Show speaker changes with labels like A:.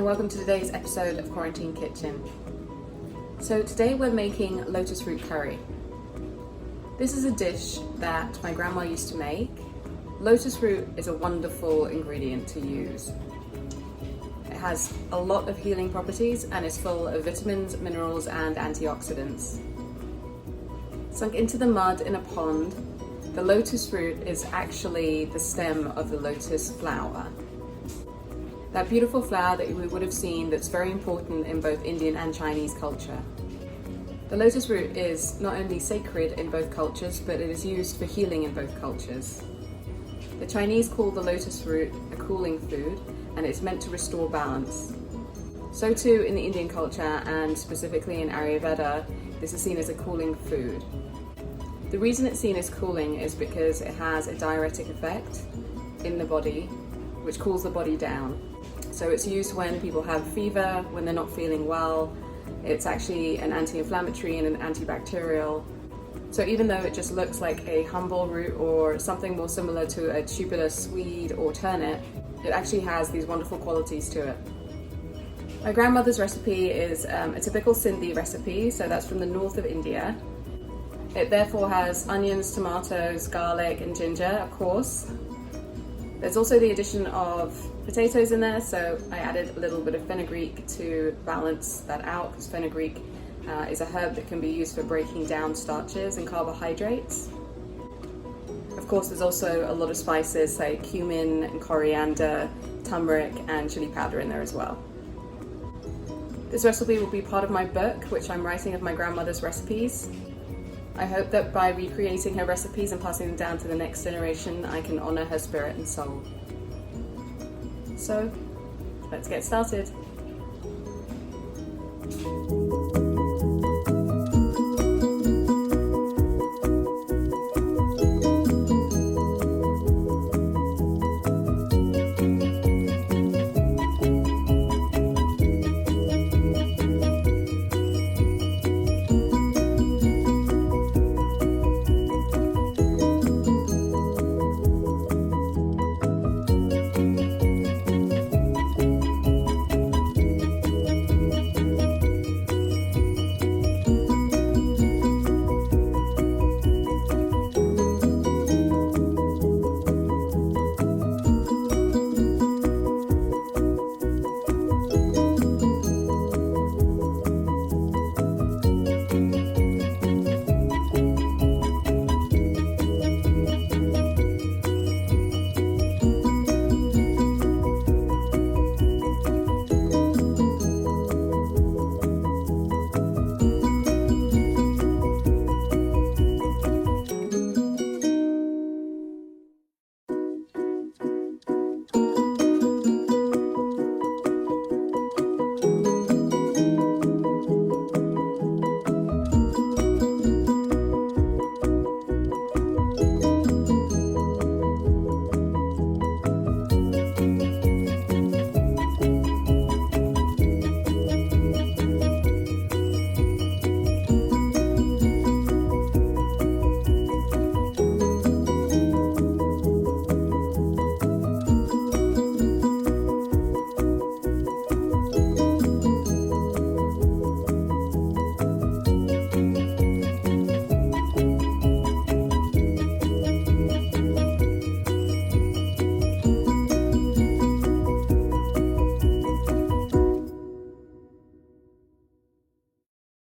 A: welcome to today's episode of Quarantine Kitchen. So today we're making lotus root curry. This is a dish that my grandma used to make. Lotus root is a wonderful ingredient to use. It has a lot of healing properties and is full of vitamins, minerals and antioxidants. Sunk into the mud in a pond, the lotus root is actually the stem of the lotus flower. That beautiful flower that we would have seen that's very important in both Indian and Chinese culture. The lotus root is not only sacred in both cultures, but it is used for healing in both cultures. The Chinese call the lotus root a cooling food, and it's meant to restore balance. So too in the Indian culture, and specifically in Ayurveda, this is seen as a cooling food. The reason it's seen as cooling is because it has a diuretic effect in the body, which cools the body down. So it's used when people have fever, when they're not feeling well. It's actually an anti-inflammatory and an antibacterial. So even though it just looks like a humble root or something more similar to a tubular swede or turnip, it actually has these wonderful qualities to it. My grandmother's recipe is a typical Sindhi recipe, so that's from the north of India. It therefore has onions, tomatoes, garlic and ginger, of course. There's also the addition of potatoes in there, so I added a little bit of fenugreek to balance that out, because fenugreek is a herb that can be used for breaking down starches and carbohydrates. Of course, there's also a lot of spices like cumin and coriander, turmeric and chili powder in there as well. This recipe will be part of my book, which I'm writing of my grandmother's recipes. I hope that by recreating her recipes and passing them down to the next generation, I can honour her spirit and soul. So, let's get started.